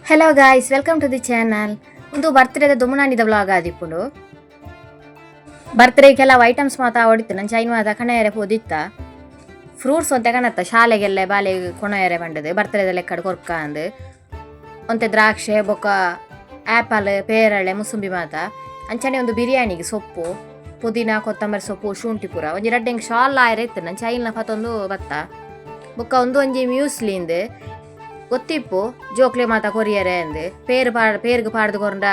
Hello guys, welcome to the channel. ಒಂದು ಬರ್ತ್ಡೇದ ದುಮುನಾನಿದ vlog ಆದಿಪ್ಪುಂಡು. ಬರ್ತ್ಡೇಗೆಲ್ಲ items ಮಾತ ಹೊಡಿತು ನಾನು ಚೈನ್ ಮಾತ ಕಣೆಯರೆ ಪೋದಿತ್ತ. ಫ್ರೂಟ್ಸ್ ಒಂತೆ ಕಣತ್ತ ಶಾಲೆಗೆಲ್ಲ ಬಾಲೆ ಕೊಣೆಯರೆ ಬಂಡದು ಬರ್ತ್ಡೇದ ಲೆಕ್ಕಡ ಕೊರ್ಕ ಅಂದು. ಒಂತೆ ದ್ರಾಕ್ಷೆ ಬೊಕ್ಕ ಆ್ಯಪಲ್ ಪೇರಳೆ ಮುಸುಂಬಿ ಮಾತ ಅಂಚನೆ ಒಂದು ಬಿರಿಯಾನಿಗೆ ಸೊಪ್ಪು ಪುದೀನ ಕೊತ್ತಂಬರಿ ಸೊಪ್ಪು ಶುಂಠಿ ಪೂರ ಒಂಜಿ ರಡ್ಡೆಂಗೆ ಶಾಲ್ ಆಯ್ರೆ ಇತ್ತು ನಾನು ಚೈಲ್ನ ಪತ್ತೊಂದು ಬತ್ತ ಬೊಕ್ಕ ಒಂಜಿ ಮ್ಯೂಸ್ಲಿಂದು ಗೊತ್ತಿಪ್ಪು ಜೋಕ್ಲೆ ಮಾತ ಕೊರಿಯರೆ ಅಂದು ಪೇರ್ಗೆ ಪಾಡ್ದು ಕೊರಂಡ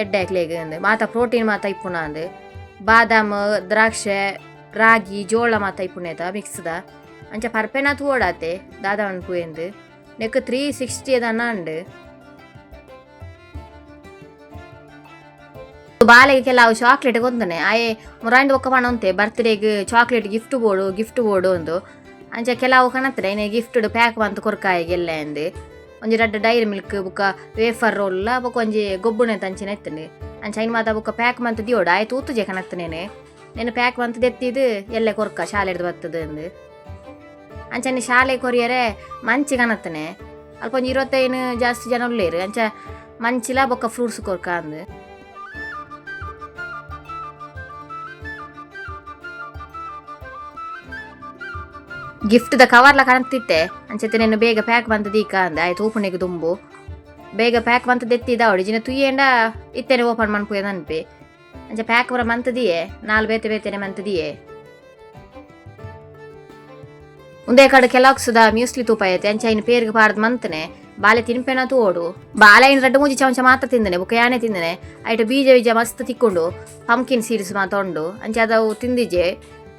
ಎಡ್ಡೆಕ್ಲೆಗ್ ಅಂದು ಮಾತ ಪ್ರೋಟೀನ್ ಮಾತ ಇಪ್ಪುನ ಅಂದು ಬಾದಾಮ್ ದ್ರಾಕ್ಷೆ ರಾಗಿ ಜೋಳ ಮಾತ ಇಪ್ಪುನೇತ ಮಿಕ್ಸ್ದ ಅಂಚ ಪರ್ಪೆನ ತೂಡಾತೆ ದಾದಾವನ್ ಪೂಯಂದು ನೆಕ್ 360 ಅದನ್ನ ಅಂಡು ಬಾಲೆಗೆ ಕೆಲವು ಚಾಕ್ಲೇಟ್ ಕೊಂದನೆ ಆಯೆ ಮುರಾಂಡ್ ಒಕ್ಕ ಪಣ ಉಂತೆ ಬರ್ತ್ಡೇಗೆ ಚಾಕ್ಲೇಟ್ ಗಿಫ್ಟ್ ಬೋಡು ಒಂದು ಅಂಚ ಕೆಲವು ಕಣತ್ರ ಏನೇ ಗಿಫ್ಟ್ ಪ್ಯಾಕ್ ಬಂತು ಕೊರ್ಕಾಯಿಗೆಲ್ಲ ಅಂದು ಒಂಜಿ ರಡ್ಡ ಡೈರಿ ಮಿಲ್ಕ್ ಬುಕ್ಕ ವೇಫರ್ ರೋಲ್ಲ ಬೊಕ್ಕ ಒಂಜಿ ಗೊಬ್ಬುನೆ ತಂಚಿನ ಎತ್ತಂಡು ಅಂಚ ಐನ್ ಮಾತ ಬುಕ್ಕ ಪ್ಯಾಕ್ ಮಂತ್ ದಿಯೋಡು ಆಯ್ತು ತೂತುಜೆ ಕಣತ್ತನೇನೆ నేను ಪ್ಯಾಕ್ ಮಂತ್ ದೆತ್ತಿದ್ದು ಎಲ್ಲೆ ಕೊರ್ಕ ಶಾಲೆಡ್ದು ಬರ್ತದೆ ಅಂದು ಅಂಚನೆ ಶಾಲೆ ಕೊರಿಯರೆ ಮಂಚಿ ಕಣತ್ತನೆ ಅಲ್ಪ ಒಂಜಿ 25 ಜಾಸ್ತಿ ಜನ ಉಳ್ಳೇರು ಅಂಚ ಮಂಚಿಲ ಬೊಕ್ಕ ಫ್ರೂಟ್ಸ್ ಕೊರ್ಕ ಅಂದು ಗಿಫ್ಟ್ದ ಕವರ್ಲ ಕಾಣ್ತಿತ್ತೆ ಅಂಚತೆ నేను ಬೇಗ ಪ್ಯಾಕ್ ಬಂತ ದೀಕ ಅಂದೆ ಆಯ್ತು ಓಪನಿಗೆ ತುಂಬು ಬೇಗ ಪ್ಯಾಕ್ ಬಂತ ದೆತ್ತಿದ ಒಡಿಜಿನ ತುಯ್ಯಂಡ ಇತ್ತೇನೆ ಓಪನ್ ಮನ್ಪುಯದ ಅನ್ಪೆ ಅಂಚ ಪ್ಯಾಕ್ ಬರ ಮಂತದಿಯೇ ನಾಲ್ ಬೇತೆನೆ ಮಂತದಿಯೇ ಒಂದೇ ಕಡೆ ಕೆಲಕ್ಸುದ ಮ್ಯೂಸ್ಲಿ ತೂಪ ಐತೆ ಅಂಚ ಇನ್ನು ಪೇರ್ಗೆ ಪಾಡ್ದು ಮಂತನೆ ಬಾಲೆ ತಿನ್ಪೆನ ತೋಡು ಬಾಲೆ ಇನ್ನು 2-3 ಚಮಚ ಮಾತ್ರ ತಿಂದನೆ ಬುಕ್ಕ ಯಾನೆ ತಿಂದನೆ ಆಯ್ತು ಬೀಜ ಮಸ್ತ್ ತಿಕ್ಕೊಂಡು ಪಂಪ್ಕಿನ್ ಸೀಡ್ಸ್ ಮಾತೊಂಡು ಅಂಚೆ ಅದವು ತಿಂದಿಜೆ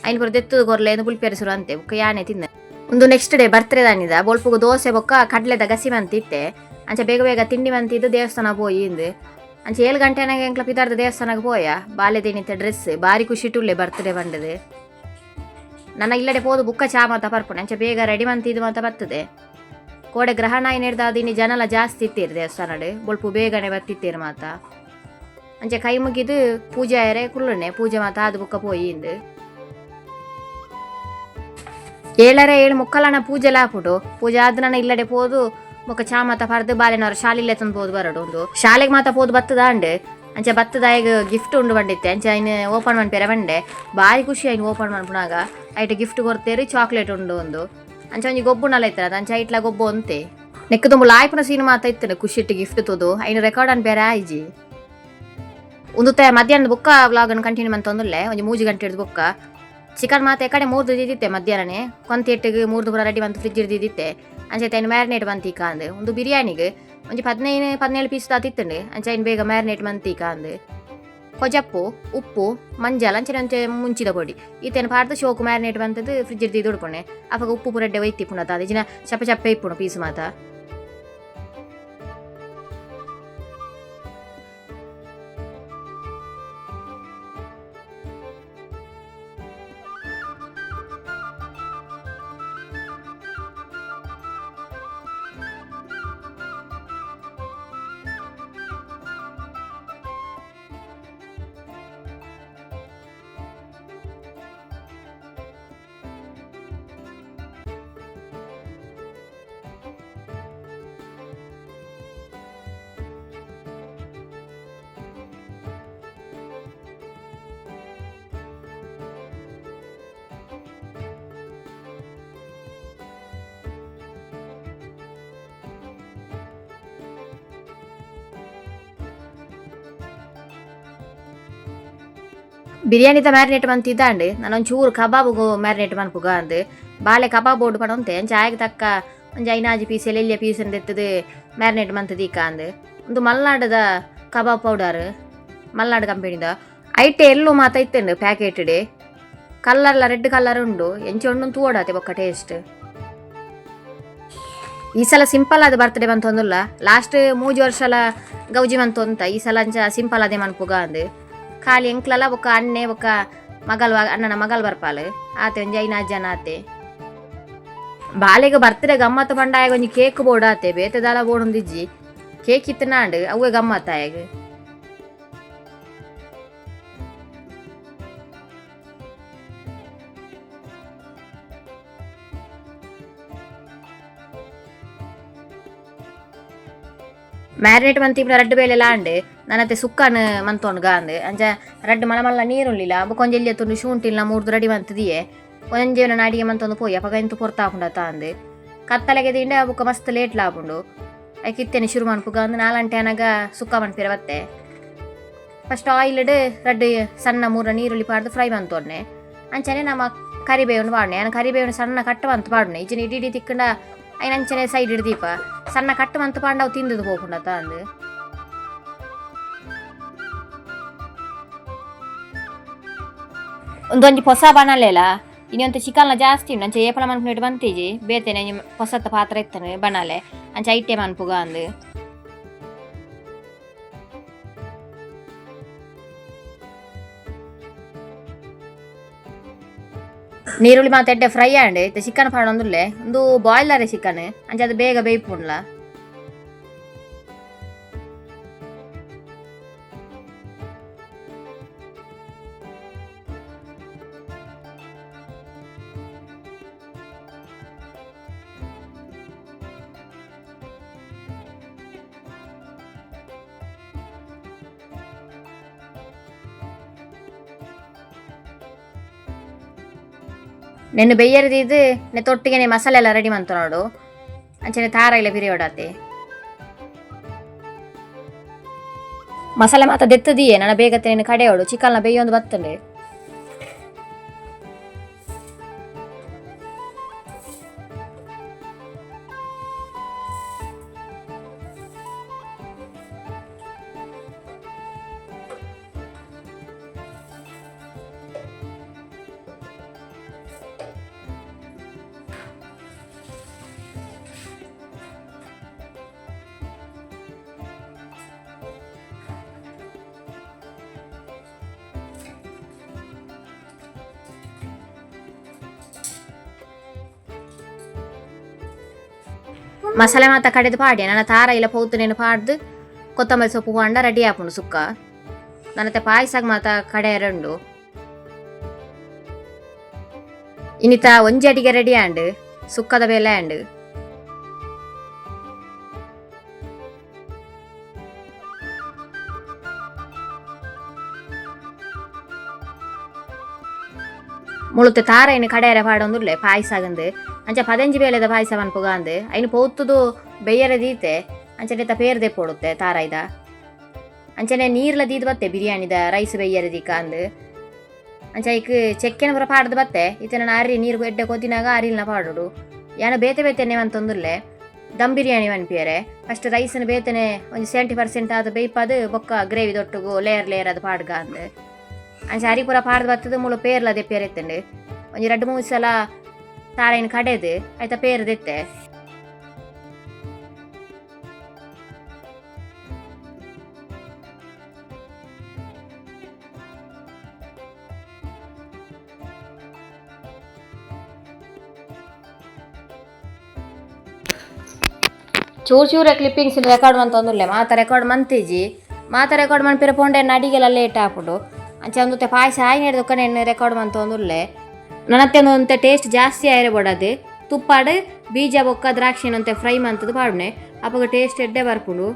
ಐನ್ ಪುರ ದೆತ್ತದು ಕೊರ್ಲೆ ಪುಲ್ಪೆರಿಸುರು ಅಂತೆ ಬುಕ್ಕ ಯಾನೆ ತಿಂದೆ ಒಂದು ನೆಕ್ಸ್ಟ್ ಡೇ ಬರ್ತ್ಡೇ ದಾನಿದ ಬೊಲ್ಪುಗು ದೋಸೆ ಬೊಕ್ಕ ಕಡ್ಲೆದ ಗಸಿ ಮಂತಿತ್ತೆ ಅಂಚೆ ಬೇಗ ತಿಂಡಿ ಮಂತಿದ್ದು ದೇವಸ್ಥಾನ ಪೋಯಿ ಇಂದು ಅಂಚೆ 7 ಗಂಟೆನಾಗ ಎಂಕ್ಲ ಪಿದಾರ್ದ ದೇವಸ್ಥಾನಕ್ಕೆ ಪೋಯ ಬಾಲೆ ದೇನಿತ್ತೆ ಡ್ರೆಸ್ ಬಾರಿ ಖುಷಿ ಟುಳ್ಳೆ ಬರ್ತ್ಡೇ ಬಂಡದು ನನ್ನ ಇಲ್ಲಡೆ ಪೋದು ಬುಕ್ಕ ಚಾ ಮಾತ ಪರ್ಪುಣೆ ಅಂಚೆ ಬೇಗ ರೆಡಿ ಮಂತಿದ್ದು ಮಾತ ಬರ್ತದೆ ಕೋಡೆ ಗ್ರಹಣ ಏನಿಡ್ದಾದಿನಿ ಜನಲ ಜಾಸ್ತಿ ಇತ್ತೀರು ದೇವಸ್ಥಾನಡು ಬೊಲ್ಪು ಬೇಗನೆ ಬರ್ತಿತ್ತೀರು ಮಾತ ಅಂಚೆ ಕೈ ಮುಗಿದು ಪೂಜೆ ಆಯರೆ ಕುಲ್ಲುನೆ ಪೂಜೆ ಮಾತ ಆದು ಬುಕ್ಕ ಪೋಯಿ ಇಂದು 7:30 ಮುಕ್ಕಲನ ಪೂಜೆ ಲಾಪುಡು ಪೂಜೆ ಆದ ನನ್ನ ಇಲ್ಲಡೆ ಪೋದು ಬೊಕ್ಕ ಚಾ ಮಾತ ಪರ್ದು ಬಾಲೆನವ್ರು ಶಾಲಿಲ್ಲೇ ತಂದು ಪೋದು ಬರಡು ಒಂದು ಶಾಲೆಗೆ ಮಾತ ಪೋದು ಬತ್ತದ ಅಂಡೆ ಅಂಚೆ ಬತ್ತದ ಈಗ ಗಿಫ್ಟ್ ಉಂಡು ಬಂದಿತ್ತೆ ಅಂಚೆ ಐನು ಓಪನ್ ಮನ್ಪೇರೆ ಬಂಡೆ ಬಾರಿ ಖುಷಿ ಐನು ಓಪನ್ ಮನ್ಪುನಾಗ ಐಟ್ ಗಿಫ್ಟ್ ಕೊಡ್ತೇರಿ ಚಾಕ್ಲೇಟ್ ಉಂಡು ಒಂದು ಅಂಚೆ ಒಂಜಿ ಗೊಬ್ಬುನಲ್ಲ ಇತ್ತದ ಅಂಚೆ ಐಟ್ಲ ಗೊಬ್ಬು ಅಂತೆ ನೆಕ್ ತುಂಬ ಲಾಯ್ಪುನ ಸೀನ್ ಮಾತ ಇತ್ತನೆ ಖುಷಿ ಇಟ್ಟು ಗಿಫ್ಟ್ ತೋದು ಐನು ರೆಕಾರ್ಡ್ ಅನ್ಪೇರೆ ಆಯ್ಜಿ ಒಂದು ಮಧ್ಯಾಹ್ನದ ಬುಕ್ಕ ವ್ಲಾಗನ್ನು ಕಂಟಿನ್ಯೂ ಮಂತೊಂದುಲ್ಲೆ ಒಂಜಿ 3 ಗಂಟೆ ಹಿಡ್ದು ಬುಕ್ಕ ಚಿಕನ್ ಮಾತ ಕಡೆ 3 ದಿದ್ದಿತ್ತೆ ಮಧ್ಯಾಹ್ನನೇ ಕೊಂತೆಟ್ಟಿಗೆ 3 ಪುರ ರೆಡಿ ಬಂತು ಫ್ರಿಜ್ ಇರ್ದಿದ್ದಿತ್ತೆ ಅಂಚೆ ಐನು ಮ್ಯಾರಿನೇಟ್ ಬಂತೀಕ ಅಂದು ಒಂದು ಬಿರಿಯಾನಿಗೆ ಒಂಜಿ 15-17 ಪೀಸ್ ತಾತಿತ್ತಂಡು ಅಂಚೆ ಐನು ಬೇಗ ಮ್ಯಾರಿನೇಟ್ ಮಂತೀಕ ಅಂದು ಕೊಜಪ್ಪು ಉಪ್ಪು ಮಂಜಾಲ ಅಂಚೆ ಮುಂಚಿದ ಕೊಡಿ ಈತೇನು ಪಾಡ್ದು ಶೋಕು ಮ್ಯಾರಿನೇಟ್ ಬಂತದ್ದು ಫ್ರಿಜ್ ಇರ್ದಿದ್ದು ಉಡ್ಪುಣೆ ಅವಾಗ ಉಪ್ಪು ಪುರಡ್ಡೆ ಒಯ್ತಿ ಪುಣತ ಅದು ಜಿನ ಚಪ್ಪೆ ಇಪ್ಪುಣು ಪೀಸ್ ಮಾತ ಬಿರಿಯಾನಿದ ಮ್ಯಾರಿನೇಟ್ ಮಂತಿದ್ದ ಅಂಡು ನಾನೊಂಚೂರು ಕಬಾಬು ಮ್ಯಾರಿನೇಟ್ ಮನ್ಪುಗ ಅಂದು ಬಾಲೆ ಕಬಾಬ್ ಬೋರ್ಡು ಪಡ ಉಂತೆ ಅಂಚೆ ಆಯ್ಕೆ ತಕ್ಕ ಒಂಜಿ 5 ಪೀಸ್ ಎಲ್ಯ ಪೀಸ್ ಎತ್ತದು ಮ್ಯಾರಿನೇಟ್ ಮಂತದೀಕ ಅಂದು ಒಂದು ಮಲ್ನಾಡದ ಕಬಾಬ್ ಪೌಡರ್ ಮಲ್ನಾಡು ಕಂಪೆನಿದ ಐಟೆ ಎಲ್ಲೂ ಮಾತ ಇತ್ತಂಡು ಪ್ಯಾಕೆಟ್ಡೆ ಕಲ್ಲರ್ಲ ರೆಡ್ ಕಲರ್ ಉಂಡು ಎಂಚೆ ಉಂಡು ತೂಡಾತೆ ಬೊಕ್ಕ ಟೇಸ್ಟ್ ಈ ಸಲ ಸಿಂಪಲ್ ಆದ ಬರ್ತ್ಡೇ ಬಂತೊಂದುಲ್ಲ ಲಾಸ್ಟ್ 3 ವರ್ಷಲ ಗೌಜಿ ಮಂತೊಂತ ಈ ಸಲ ಅಂಚ ಸಿಂಪಲ್ ಅದೇ ಮನ್ಪುಗ ಅಂದು ಖಾಲಿ ಎಂಕ್ಲಲ್ಲ ಬೊಕ್ಕ ಅಣ್ಣೆ ಬೊಕ್ಕ ಅಣ್ಣನ ಮಗಲ್ ಬರ್ಪಾಲು ಆತೆ ಒಂಜಿ 5 ಜನ ಆತೆ ಬಾಲೆಗೆ ಬರ್ತ್ಡೇ ಗಮ್ಮತ್ತು ಪಂಡಾಯಗ ಒಂಜಿ ಕೇಕ್ ಬೋರ್ಡ್ ಆತೆ ಬೇತೆದಾಲ ಬೋರ್ಡ್ ಒಂದಿಜ್ಜಿ ಕೇಕ್ ಇತ್ತನಾಂಡು ಅವೇ ಗಮ್ಮತ್ತ ಆಯಗ ಮ್ಯಾರಿನೇಟ್ ಮಂತಿಪ್ಪ ರಡ್ಡು ಬೇಳೆಲ್ಲ ಅಂಡು ನನ್ನತ್ತೆ ಸುಕ್ಕನ ಮಂತೊಂಡು ಗಾಂದು ಅಂಚ ರಡ್ಡು ಮಲ ಮಲ್ಲ ನೀರುಳ್ಳಿಲ್ಲ ಕೊಂಚ ಎಲ್ಲಿ ಎತ್ತೊಂದು ಶೂಂಟಿಲ್ಲ ಮೂರ್ದು ರೆಡಿ ಮಂತದಿಯೇ ಒಂಜೇವನ ಅಡಿಗೆ ಮಂತೊಂದು ಪೋಯಿ ಅಪಗ ಇಂತು ಪೊರ್ತಾಪುಂಡ ತಾಂದು ಕತ್ತಲೆಗೆ ತಿಂಡೆ ಬುಕ್ಕ ಮಸ್ತ್ ಲೇಟ್ ಲಾಪುಂಡು ಐಕೆ ಇತ್ತೇನೆ ಶುರು ಮನ್ಪುಗ ಅಂದು 4 ಗಂಟೆ ಅನಗ ಸುಕ್ಕ ಮನ್ಪಿರ ಬತ್ತೆ ಫಸ್ಟ್ ಆಯಿಲ್ಡ್ ರಡ್ಡು ಸಣ್ಣ ಮೂರ ನೀರುಳ್ಳಿ ಪಾಡ್ದು ಫ್ರೈ ಮಂತೊಡ್ನೆ ಅಂಚನೆ ನಮ್ಮ ಕರಿಬೇವನ್ನು ಪಾಡ್ನೆ ನಾನು ಕರಿಬೇವನ್ನು ಸಣ್ಣ ಕಟ್ಟು ಮಂತು ಪಾಡ್ನೆ ಈಚಿನ ಇಡಿ ತಿಕ್ಕಂಡ ಐನ ಅಂಚನೆ ಸೈಡ್ ಹಿಡ್ದೀಪ ಸಣ್ಣ ಕಟ್ಟು ಮಂತು ಪಾಂಡ ಅವು ತಿಂದದು ಹೋಗ್ಕೊಂಡ ತಾಂದು ಒಂದೊಂದು ಹೊಸ ಬಣಲೆಲ್ಲ ಇನ್ನೊಂದು ಚಿಕನ್ಲ ಜಾಸ್ತಿ ಉಂಡು ಅಂಚೆ ಏಪಲ ಮನ್ಪುನಿಟ್ಟು ಬಂತೀಜಿ ಬೇತೇನೆ ಹೊಸತ್ತ ಪಾತ್ರ ಇತ್ತಾನೆ ಬಣಲೆ ಅಂಚೆ ಐಟೆ ಮನ್ಪುಗ ಅಂದು ನೀರುಳ್ಳಿ ಮಾತ ಎಡ್ಡೆ ಫ್ರೈ ಆಂಡ್ ಇತ್ತೆ ಚಿಕನ್ ಪಾಡೊಂದುಲ್ಲೆ ಒಂದು ಬಾಯ್ಲರ್ ಚಿಕನ್ ಅಂಚೆ ಅದು ಬೇಗ ಬೇಯ್ಪುಂಡ್ಲ ನೆನ್ನೆ ಬೆಯ್ಯರಿದಿದ್ದು ನೆ ತೊಟ್ಟಿಗೆ ಮಸಾಲೆ ಎಲ್ಲ ರೆಡಿ ಮಂತು ನೋಡು ಅಂಚನೆ ತಾರ ಇಲ್ಲ ಬಿರಿಯೋಡಾತೆ ಮಸಾಲೆ ಮಾತ ದೆತ್ತದಿಯೇ ನನ್ನ ಬೇಗತ್ತೆ ನೀನು ಕಡೆಯೋಡು ಚಿಕನ್ನ ಬೇಯೊಂದು ಬತ್ತಂಡೆ ಮಸಾಲೆ ಮಾತ ಕಡೆದು ಪಾಡಿ ನನ್ನ ತಾರ ಇಲ್ಲ ಪೌತು ನೇನು ಪಾಡ್ದು ಕೊತ್ತಂಬರಿ ಸೊಪ್ಪು ಪಾಂಡ ರೆಡಿ ಆಪುಂಡು ಸುಕ್ಕ ನನ್ನತ್ತೆ ಪಾಯಸಾಗ ಮಾತ ಕಡೆ ಎರಡು ಇನ್ನಿತ ಒಂಜಿ ಅಡಿಗೆ ರೆಡಿ ಆಂಡ್ ಸುಕ್ಕದ ಬೇಲೆ ಆಂಡ್ ಮುಳುತ್ತೆ ತಾರ ಇನ್ನು ಕಡೆಯರ ಪಾಡೊಂದುಲ್ಲೆ ಪಾಯಸಾಗಂದು ಅಂಚ 15 ಬೇಲೆದ ಪಾಯಸ ಮನ್ಪುಗ ಅಂದು ಐನು ಪೌತ್ತುದು ಬೆಯ್ಯರ ದೀತೆ ಅಂಚನೆ ಪೇರ್ ದೆಪ್ಪೊಡುತ್ತೆ ತಾರ ಇದ ಅಂಚನೆ ನೀರ್ಲ ದೀದ್ ಬತ್ತೆ ಬಿರಿಯಾನಿದ ರೈಸ್ ಬೆಯ್ಯರ ದೀಕ ಅಂದು ಅಂಚ ಐಕ್ ಚೆಕ್ಕೆನ ಪುರ ಪಾಡ್ದು ಬತ್ತೆ ಇತನ ಅರಿ ನೀರು ಎಡ್ಡೆ ಕೊತ್ತಿನಾಗ ಅರಿಲ್ನ ಪಾಡೋಡು ಯಾನ ಬೇತೆ ಬೇತೆನೆ ಮಂತೊಂದುಲ್ಲೆ ದಮ್ ಬಿರಿಯಾನಿ ಮನ್ಪಿಯರೆ ಫಸ್ಟ್ ರೈಸನ್ನು ಬೇತನೆ ಒಂದು 70% ಆದ ಬೇಯ್ಪದು ಬೊಕ್ಕ ಗ್ರೇವಿ ದೊಟ್ಟುಗು ಲೇಯರ್ ಅದು ಪಾಡ್ಗ ಅಂದು ಅಂಚ ಅರಿ ಪೂರ ಪಾಡ್ದು ಬತ್ತದು ಮುಳು ಪೇರ್ಲ ದೆಪ್ಪೇರ್ ಎತ್ತಂಡು ಒಂಜಿ 2-3 ಸಲ ತಾರೈನ ಕಡೆದು ಆಯ್ತ ಪೇರ್ ದೆತ್ತೆ ಚೂರ ಕ್ಲಿಪ್ಪಿಂಗ್ಸ್ ರೆಕಾರ್ಡ್ ಮಂತೊಂದುಲ್ಲೆ ಮಾತ ರೆಕಾರ್ಡ್ ಮಂತೀಜಿ ಮಾತ ರೆಕಾರ್ಡ್ ಮನ್ಪಿರ ಪೋಂಡೆ ಅಡಿಗೆಲ್ಲ ಲೇಟ್ ಆಪುಡು ಅಂಚೆ ಒಂದುತ್ತೆ ಪಾಯಸ ಆಯ್ನ ಹಿಡ್ದು ಎಣ್ಣೆ ರೆಕಾರ್ಡ್ ಮಂತೊಂದುಲ್ಲೆ ನನ್ನತ್ತೆ ಒಂದಂತೆ ಟೇಸ್ಟ್ ಜಾಸ್ತಿ ಆಯ್ರೆ ಬೋಡದು ತುಪ್ಪಾಡು ಬೀಜ ಬೊಕ್ಕ ದ್ರಾಕ್ಷಿನಂತೆ ಫ್ರೈ ಮಂತದ್ದು ಪಾಡ್ನೆ ಅಪ್ಪಗ ಟೇಸ್ಟ್ ಎಡ್ಡೆ ಬರ್ಪುಂಡು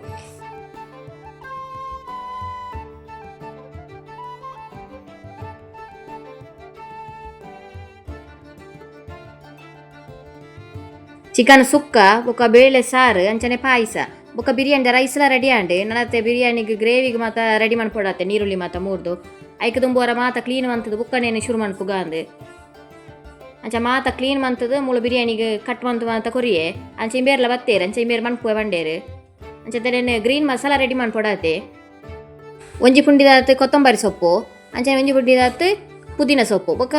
ಚಿಕನ್ ಸುಕ್ಕ ಬೊಕ್ಕ ಬೇಳೆ ಸಾರು ಅಂಚನೆ ಪಾಯಸ ಬೊಕ್ಕ ಬಿರಿಯಾನಿ ರೈಸ್ ಎಲ್ಲ ರೆಡಿ ಆಂಡೆ ನನ್ನತ್ತೆ ಬಿರಿಯಾನಿಗೆ ಗ್ರೇವಿಗೆ ಮಾತ ರೆಡಿ ಮಾಡ್ಕೊಡತ್ತೆ ನೀರುಳ್ಳಿ ಮಾತ ಮೂರ್ದು ಐಕ್ ತುಂಬುವರ ಮಾತ ಕ್ಲೀನ್ ಮಂತದ್ದು ಬುಕ್ಕನೇನು ಶುರು ಮನ್ಪುಗ ಅಂದು ಅಂಚ ಮಾತ ಕ್ಲೀನ್ ಮಂತದ್ದು ಮುಳು ಬಿರಿಯಾನಿಗೆ ಕಟ್ ಮಂತು ಮಾತ ಕೊರಿಯೆ ಅಂಚೆ ಇಂಬೇರ್ಲ ಬತ್ತೇರು ಅಂಚೆ ಇಂಬೇರ್ ಮನ್ಪುವೆ ಬಂಡೇರು ಅಂಚೆ ತೇನೆ ಗ್ರೀನ್ ಮಸಾಲ ರೆಡಿ ಮಾಡ್ಕೊಡತ್ತೆ ಒಂಜಿ ಪುಂಡಿದಾತು ಕೊತ್ತಂಬರಿ ಸೊಪ್ಪು ಅಂಚೆ ಒಂಜಿ ಪುಂಡಿದಾತು ಪುದೀನ ಸೊಪ್ಪು ಬೊಕ್ಕ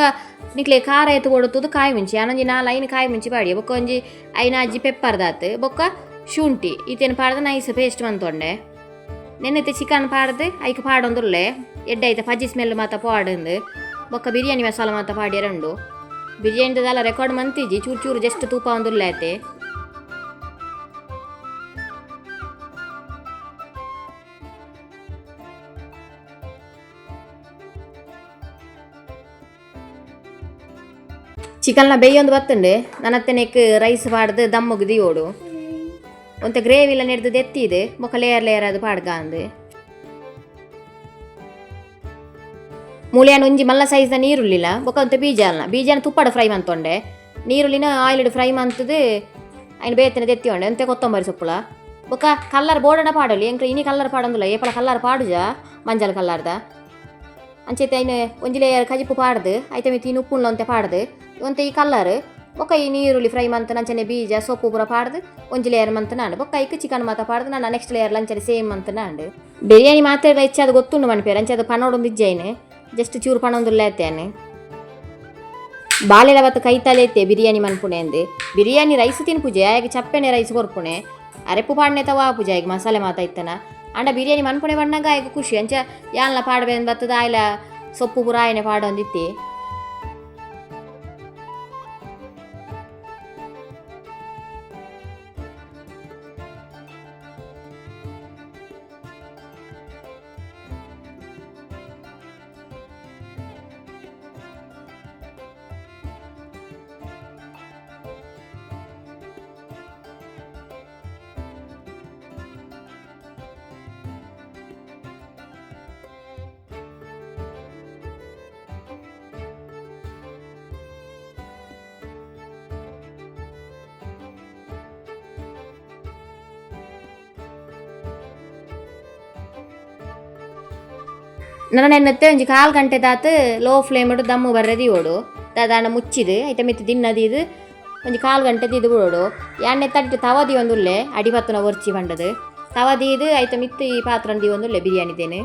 ನಿಕ್ಲೆ ಖಾರ ಎತ್ತು ಕೊಡುತ್ತದು ಕಾಯಿ ಮುಂಚಿ ಅನ್ನೊಂಜಿ 4 ಐನು ಕಾಯಿ ಮುಂಚಿ ಪಾಡಿ ಬೊಕ್ಕ ಒಂಜಿ 5 ಪೆಪ್ಪರ್ ದಾತು ಬೊಕ್ಕ ಶುಂಠಿ ಈತೇನು ಪಾಡ್ದು ನೈಸ್ ಪೇಸ್ಟ್ ಮಂತೊಂಡೆ ನೆನ್ನೆತ್ತೆ ಚಿಕನ್ ಪಾಡ್ದು ಐಕ್ ಪಾಡೊಂದುಲ್ಲೆ ಎಡ್ಡೆ ಐತೆ ಫಜ್ಜಿ ಸ್ಮೆಲ್ ಮಾತ ಪಾಡಂದು ಬೊಕ್ಕ ಬಿರಿಯಾನಿ ಮಸಾಲ ಮಾತ ಪಾಡಿ ಎರಡು ಬಿರಿಯಾನಿದೆಲ್ಲ ರೆಕಾರ್ಡ್ ಮಂತಿಜಿ ಚೂರು ಜಸ್ಟ್ ತೂಪ ಒಂದುಲ್ಲೆ ಐತೆ ಚಿಕನ್ಲ ಬೇಯೊಂದು ಬತ್ತುಂಡು ನನ್ನತ್ತೆ ನೆಕ್ ರೈಸ್ ಪಾಡ್ದು ದಮ್ಮುಗ್ ದಿಯೋಡು ಒಂತೆ ಗ್ರೇವಿಲ ನೆಡ್ದು ಎತ್ತಿದು ಬೊಕ್ಕ ಲೇಯರ್ ಲೇಯರ್ ಅದು ಪಾಡ್ಗಾಂದು ಮೂಲೆಯನ್ನು ಒಂಜಿ ಮಲ್ಲ ಸೈಜ್ದ ನೀರುಳ್ಳಿಲ ಬೊಕ್ಕ ಒಂತೆ ಬೀಜನ ತುಪ್ಪಡ ಫ್ರೈ ಮಂತೊಂಡೆ ನೀರುಳ್ಳಿನ ಆಯಿಲ್ಡ್ ಫ್ರೈ ಮಂತದು ಅಯ್ನ ಬೇತನ ತೆತ್ತಿಯೊಂಡೆ ಅಂತೆ ಕೊತ್ತಂಬರಿ ಸೊಪ್ಪುಲ ಬೊಕ್ಕ ಕಲ್ಲರ್ ಬೋಡನ ಪಾಡೊಲಿ ಎಂಕ್ಲ ಇನಿ ಕಲ್ಲರ್ ಪಾಡೊಂದುಲ್ಲ ಏಪಲ ಕಲ್ಲರ್ ಪಾಡುಜ ಮಂಜಲ್ ಕಲ್ಲರ್ದ ಅಂಚೆತೆ ಅಯ್ನ ಒಂಜಿ ಲೇಯರ್ ಕಜಿಪು ಪಾಡ್ದು ಐತೆ ಮಿತಿ ಇನ್ನು ಉಪ್ಪುಣ್ಲ ಒಂತೆ ಪಾಡ್ದು ಒಂತೆ ಈ ಕಲ್ಲರ್ ಬೊಕ್ಕ ಈ ನೀರುಳ್ಳಿ ಫ್ರೈ ಮಂತ ಅಂಚನೆ ಬೀಜ ಸೊಪ್ಪು ಪೂರ ಪಾಡ್ದು ಒಂಜಿ ಲೇಯರ್ ಮಂತ ನಾಂಡು ಬೊಕ್ಕ ಐಕ್ ಚಿಕನ್ ಮಾತ ಪಾಡ್ದು ನಾನು ನೆಕ್ಸ್ಟ್ ಲೇಯರ್ ಅಂಚನೆ ಸೇಮ್ ಮಂತ ನಾಂಡು ಬಿರಿಯಾನಿ ಮಾತ್ರ ಹೆಚ್ಚು ಅದು ಗೊತ್ತುಂಡು ಮನ್ಪೇರು ಅಂಚೆ ಅದು ಪನ್ನೋಡೊಂದು ಇಜ್ಜೈನು ಜಸ್ಟ್ ಚೂರು ಪಣೊಂದುಲ್ಲ ಎತ್ತೇನೆ ಬಾಳೆಲ ಬತ್ತು ಕೈತಲೆ ಎತ್ತೆ ಬಿರಿಯಾನಿ ಮನ್ಪುಣೆ ಅಂದು ಬಿರಿಯಾನಿ ರೈಸ್ ತಿನ್ಪುಜೆ ಆಗ ಚಪ್ಪೆನೆ ರೈಸ್ ಕೊರ್ಪುಣೆ ಅರೆಪ್ಪು ಪಾಡ್ನೆ ತವ ಆಪುಜ ಈಗ ಮಸಾಲೆ ಮಾತ ಇತ್ತನ ಅಂಡ ಬಿರಿಯಾನಿ ಮನ್ಪುಣೆ ಬಣ್ಣಗ ಆಗ ಖುಷಿ ಅಂಚ ಯಾನ್ಲ ಪಾಡ್ಬೇ ಬತ್ತದ ಆಯ್ಲ ಸೊಪ್ಪು ಪುರ ಆಯನೆ ಪಾಡೊಂದಿತ್ತಿ ನನ್ನ ಎನ್ನತ್ತೆ ಒಂಜಿ 1/4 ಗಂಟೆ ದಾತು ಲೋ ಫ್ಲೇಮ್ ಇಡು ದಮ್ಮು ಬರ್ರೆದಿ ಓಡು ದಾದಾಂಡ ಮುಚ್ಚಿದು ಐತೆ ಮಿತ್ತು ದಿನ್ನದಿದು ಒಂಜಿ 1/4 ಗಂಟೆ ದಿದು ಬಿಡೋಡು ಎಣ್ಣೆ ತಟ್ಟು ತವದಿ ಒಂದುಲ್ಲೆ ಅಡಿಪತ್ತನ ಒರ್ಚಿ ಬಂಡದು ತವದಿದು ಐತೆ ಮಿತ್ತು ಈ ಪಾತ್ರಂದಿ ಒಂದುಲ್ಲೆ ಬಿರಿಯಾನಿದೇನೆ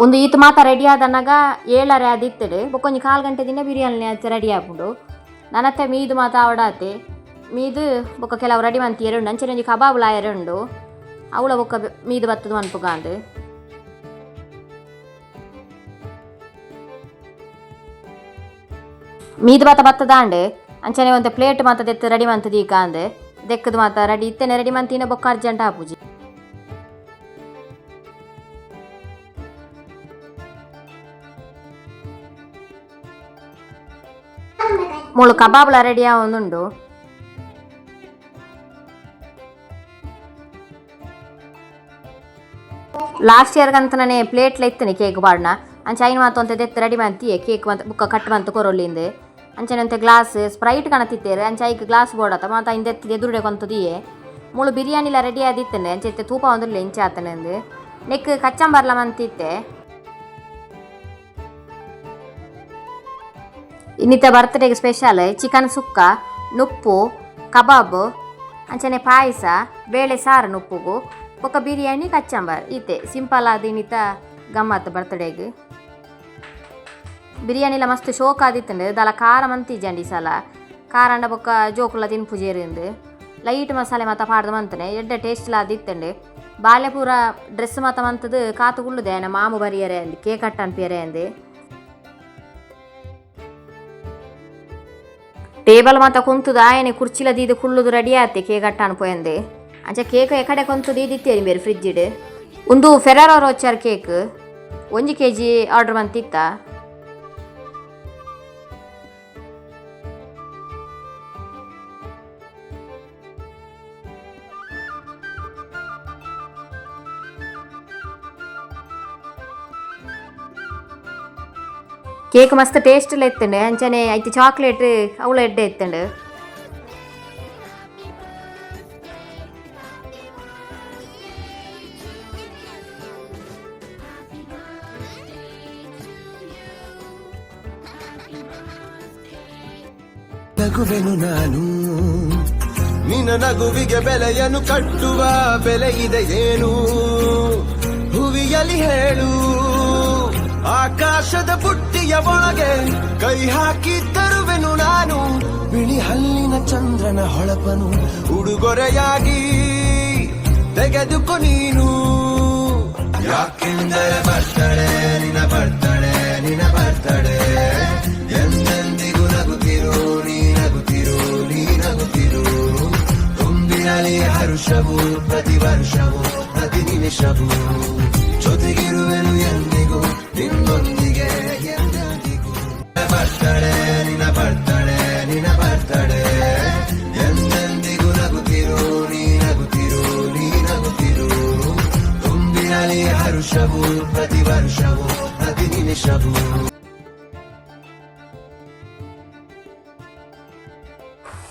ಒಂದು ಈತು ಮಾತ ರೆಡಿ ಆದನಾಗ 7:30 ಆದಿತ್ತಡು ಬೊಕ್ಕೊಂಜಿ 1/4 ಗಂಟೆ ದಿನ ಬಿರಿಯಾನಿ ಆಚೆ ರೆಡಿ ಆಪುಂಡು ನನ್ನತ್ತೆ ಮೀದು ಮಾತ ಆವಡಾತೆ ಮೀದು ಬೊಕ್ಕ ಕೆಲವು ರೆಡಿ ಮಂತಿ ಎರಡು ಅಂಚನೆ ಒಂಜಿ ಕಬಾಬ್ ಲಾಯರ್ ಉಂಡು ಅವಳ ಬೊಕ್ಕ ಮೀದು ಬತ್ತದು ಮನ್ಪುಗಾಂದು ಮೀದು ಮಾತ ಬತ್ತದಾಂಡು ಅಂಚನೆ ಒಂದು ಪ್ಲೇಟ್ ಮಾತ ದೆತ್ತು ರೆಡಿ ಮಂತದ ಈಗ ಅಂದು ದೆಕ್ಕದು ಮಾತ ರೆಡಿ ಇತ್ತೇನೆ ರೆಡಿ ಮಂತಿನ ಬೊಕ್ಕ ಅರ್ಜೆಂಟ್ ಆಪುಜಿ ಮೂಳು ಕಬಾಬ್ಲ ರೆಡಿ ಆವೊಂದುಂಡು ಲಾಸ್ಟ್ ಇಯರ್ಗಂತ ನಾನೇ ಪ್ಲೇಟ್ಲ ಇತ್ತೇನೆ ಕೇಕ್ ಪಾಡ್ನ ಅಂಚೆ ಐನು ಮಾತು ಅಂತ ದೆತ್ತು ರೆಡಿ ಮಂತಿಯೇ ಕೇಕ್ ಮಂತ ಬುಕ್ಕ ಕಟ್ ಮಂತ ಕೊರೊಲ್ಲಿಂದು ಅಂಚನೆ ಅಂತೆ ಗ್ಲಾಸ್ ಸ್ಪ್ರೈಟ್ ಕಾಣತಿತ್ತೇರು ಅಂಚೆ ಐಕ್ ಗ್ಲಾಸ್ ಬೋಡತ್ತ ಮಾತ ಇಂದ ಎತ್ತಿದ ಎದುರುಡೆ ಕೊಂತದಿಯೇ ಮೂಳು ಬಿರಿಯಾನಿಲ ರೆಡಿ ಆದಿತ್ತಂಡೆ ಅಂಚೆ ಇತ್ತೆ ತೂಪ ಒಂದಿಲ್ಲ ಇಂಚೆ ಆತನೆಂದು ನೆಕ್ ಕಚ್ಚಂಬರ್ಲ ಮಂತಿತ್ತೆ ಇನ್ನಿತ ಬರ್ತ್ಡೇಗೆ ಸ್ಪೆಷಲ್ ಚಿಕನ್ ಸುಕ್ಕ ನುಪ್ಪು ಕಬಾಬ್ ಅಂಚನೆ ಪಾಯಸ ಬೇಳೆ ಸಾರು ನುಪ್ಪುಗು ಬೊಕ್ಕ ಬಿರಿಯಾನಿ ಕಚ್ಚಂಬರ್ ಈತೆ ಸಿಂಪಲ್ ಆದ ಇನ್ನಿತ ಗಮ್ಮತ್ತು ಬರ್ತ್ಡೇಗೆ ಬಿರಿಯಾನಿಲ ಮಸ್ತ್ ಶೋಕ್ ಆದಿತ್ತಂಡು ದಾಲ ಖಾರ ಮಂತಿಜಂಡಿ ಸಲ ಖಾರ ಅಂಡ ಬೊಕ್ಕ ಜೋಕುಲ ತಿನ್ಪುಜೇರಿಂದು ಲೈಟ್ ಮಸಾಲೆ ಮಾತ ಪಾಡ್ದು ಮಂತನೆ ಎಡ್ಡೆ ಟೇಸ್ಟ್ಲ ಆದಿತ್ತಂಡು ಬಾಲ್ಯ ಪೂರ ಡ್ರೆಸ್ ಮಾತ ಮಂತದು ಕಾತು ಕುಳ್ಳುದೆ ಆಯನ ಮಾಮು ಬರಿಯರೆ ಅಂದು ಕೇಕ್ ಕಟ್ ಅನ್ಪಿಯರೆ ಅಂದು ಟೇಬಲ್ ಮಾತ ಕುಂತುದು ಆಯನೆ ಕುರ್ಚಿಲ ದೀದು ಕುಳ್ಳುದು ರೆಡಿ ಆತೆ ಕೇಕ್ ಕಟ್ ಅನ್ಪೋಯಂದು ಅಂಚೆ ಕೇಕ್ ಎಕಡೆ ಕೊಂತುದು ಇದಿತ್ತೇರಿ ಬೇರೆ ಫ್ರಿಜ್ಜಿಡು ಒಂದು ಫೆರಾರೋ ರೋಚರ್ ಕೇಕ್ 1 kg ಆರ್ಡರ್ ಬಂತಿತ್ತ ಕೇಕ್ ಮಸ್ತ್ ಟೇಸ್ಟ್ಲ ಎತ್ತಂಡು ಅಂಚನೆ ಐತಿ ಚಾಕ್ಲೇಟ್ ಅವಳ ಎಡ್ಡೆ ಎತ್ತಂಡು ನಗುವೆನು ನಾನು ನಿನ್ನ ನಗುವಿಗೆ ಬೆಲೆಯನ್ನು ಕಟ್ಟುವ ಬೆಲೆ ಇದೆ ಏನು ಹುವಿಯಲಿ ಹೇಳು ಆಕಾಶದ ಬುಟ್ಟಿಯ ಒಳಗೆ ಕೈ ಹಾಕಿ ತರುವೆನು ನಾನು ಬಿಳಿ ಹಲ್ಲಿನ ಚಂದ್ರನ ಹೊಳಪನು ಉಡುಗೊರೆಯಾಗಿ ತೆಗೆದುಕೊ ನೀನು ಯಾಕೆಂದರೆ ಬರ್ತಡೆ ನಿನ್ನ ಬರ್ತಡೆ ನಿನ್ನ ಬರ್ತಡೆ ಎಂದೆಂದಿಗೂ ನಗುತ್ತಿರು ನೀ ನಗುತ್ತಿರು ನೀ ನಗುತ್ತಿರು ತುಂಬಿರಲಿ ಹರುಷವು ಪ್ರತಿ ವರ್ಷವೂ ಪ್ರತಿ ನಿಮಿಷವೂ ಜೊತೆಗಿರುವೆನು ಎಂದಿಗೂ ನಿನ್ನೊಂದಿಗೆ ಎಂದೆಂದಿಗೂ ಬರ್ತಡೆ ನಿನ್ನ ಬರ್ತಡೆ ನಿನ್ನ ಬರ್ತಡೆ ಎಂದೆಂದಿಗೂ ನಗುತ್ತಿರು ವರುಷವೂ ಪ್ರತಿ ವರ್ಷವೂ ಪ್ರತಿ ನಿಮಿಷವೂ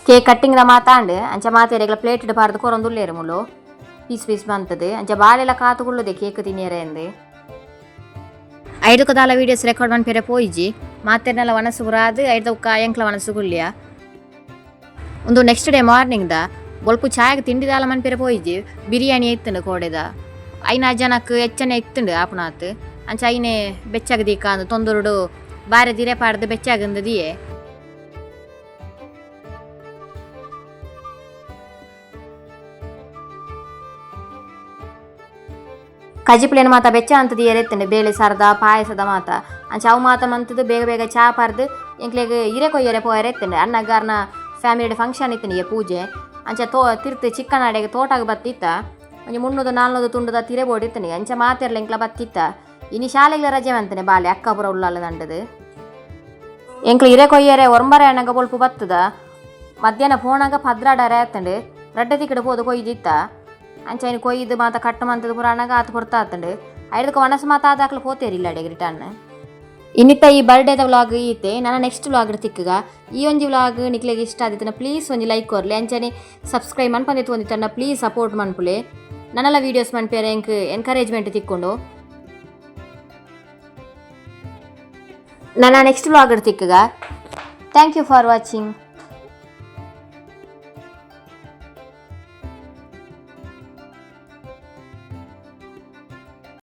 ಕೇಕ್ ಕಟ್ಟಿಂಗ್ದ ಮಾತಾಂಡು ಅಂಚ ಮಾತೆರೆಗ್ಲ ಪ್ಲೇಟ್ ಪಾರ್ದು ಕೊರೊಂದುಲ್ಲೇರು ಮುಲು ಪೀಸ್ ಪೀಸ್ ಬಂತದು ಅಂಚ ಬಾಳೆಲ್ಲ ಕಾತುಕೊಳ್ಳುದೆ ಕೇಕ್ ತಿನ್ನಿಯರೆ ಎಂದು ಐದು ದಾಲ ವೀಡಿಯೋಸ್ ರೆಕಾರ್ಡ್ ಮನ್ಪೇರೆ ಪೋಯಿಜಿ ಮಾತೆರ್ನೆಲ್ಲ ವನಸು ಬುರಾದು ಐದು ಎಂಕ್ಲ ವನಸು ಗುಳ್ಳಿಯ ಒಂದು ನೆಕ್ಸ್ಟ್ ಡೇ ಮಾರ್ನಿಂಗ್ದ ಬೊಲ್ಪು ಚಾಯಗೆ ತಿಂಡಿದಾಲ ಮನ್ಪೇರೆ ಪೋಯಿಜಿ ಬಿರಿಯಾನಿ ಎತ್ತುಂಡು ಕೋಡೆದ ಐನ ಜನಕ್ಕೆ ಹೆಚ್ಚನೆ ಎತ್ತುಂಡು ಆಪುನಾತ್ ಅಂಚ ಐನೆ ಬೆಚ್ಚಾಗದೀಕ ಅಂದು ತೊಂದರುಡು ಬಾರೆ ದಿರೆ ಪಾಡ್ದು ಬೆಚ್ಚಾಗಂದು ದಿಯೆ ಕಜಿಪ್ಲೇನು ಮಾತ ಬೆಚ್ಚ ಅಂತದ್ದು ಎರೆತ್ತಂಡೆ ಬೇಳೆ ಸಾರದ ಪಾಯಸದ ಮಾತ ಅಂಚ ಅವು ಮಾತ ಮಂತದ್ದು ಬೇಗ ಬೇಗ ಚಾ ಪಾರ್ದು ಎಂಕ್ಲೆಗೆ ಇರೆ ಕೊಯ್ಯರೆ ಪೋಯರೆತ್ತಂಡೆ ಅಣ್ಣಗಾರನ ಫ್ಯಾಮಿಲಿ ಫಂಕ್ಷನ್ ಇತ್ತನಿಗೆ ಪೂಜೆ ಅಂಚ ತಿರ್ತು ಚಿಕ್ಕನ ಅಡೆಗೆ ತೋಟಾಗ ಬತ್ತಿತ್ತ ಒಂಜಿ 300-400 ತುಂಡದ ತಿರೆ ಬೋಡಿತ್ತನಿಗೆ ಅಂಚ ಮಾತೆರ್ಲ ಎಂಕ್ಲ ಬತ್ತಿತ್ತ ಇನಿ ಶಾಲೆಗಳ ರಜೆ ಅಂತಾನೆ ಬಾಲೆ ಅಕ್ಕಪುರ ಉಳ್ಳಲ್ಲ ದಂಡದು ಎಂಕ್ಲ ಇರೆ ಕೊಯ್ಯರೆ ಒರಂಬರೆ ಅಣ್ಣಗ ಬೊಲ್ಪು ಬತ್ತದ ಮಧ್ಯಾಹ್ನ ಫೋನಾಗ ಪದ್ರಾಡರೆ ಆತಂಡು ರಡ್ಡ ತಿಕ್ಕಡೆ ಪೋದು ಕೊಯ್ದಿತ್ತ ಅಂಚ ಇನ್ನು ಕೊಯ್ದು ಮಾತ ಕಟ್ಟು ಮಂತದ ಪುರಾಣಗ ಆತ ಕೊಡ್ತಾ ಆತಂಡು ಐದಕ್ಕೆ ವನಸು ಮಾತ ಆದಾಕ್ಲು ಪೋತೇರಿಲ್ಲ ಅಡೆಗೆ ರಿಟರ್ನ್ ಇನ್ನಿತ್ತ ಈ ಬರ್ಡೇದ ವ್ಲಾಗ್ ಈತೆ ನನ್ನ ನೆಕ್ಸ್ಟ್ ವ್ಲಾಗ್ ತಿಕ್ಕಗ ಈ ಒಂಜಿ ವ್ಲಾಗ್ ನಿಕ್ಲೆಗೆ ಇಷ್ಟ ಆದಿತ್ತನ ಪ್ಲೀಸ್ ಒಂಜಿ ಲೈಕ್ ಕೊರ್ಲಿ ಅಂಚನೆ ಸಬ್ಸ್ಕ್ರೈಬ್ ಮನ್ಪಂದಿತ್ತು ಒಂದಿತ್ತನ್ನ ಪ್ಲೀಸ್ ಸಪೋರ್ಟ್ ಮನ್ಪುಲೆ ನನ್ನೆಲ್ಲ ವೀಡಿಯೋಸ್ ಮನ್ಪೇರೆ ಎಂಕ್ ಎನ್ಕರೇಜ್ಮೆಂಟ್ ತಿಕ್ಕೊಂಡು ನನ್ನ ನೆಕ್ಸ್ಟ್ ವ್ಲಾಗ್ ತಿಕ್ಕಗ ಥ್ಯಾಂಕ್ ಯು ಫಾರ್ ವಾಚಿಂಗ್.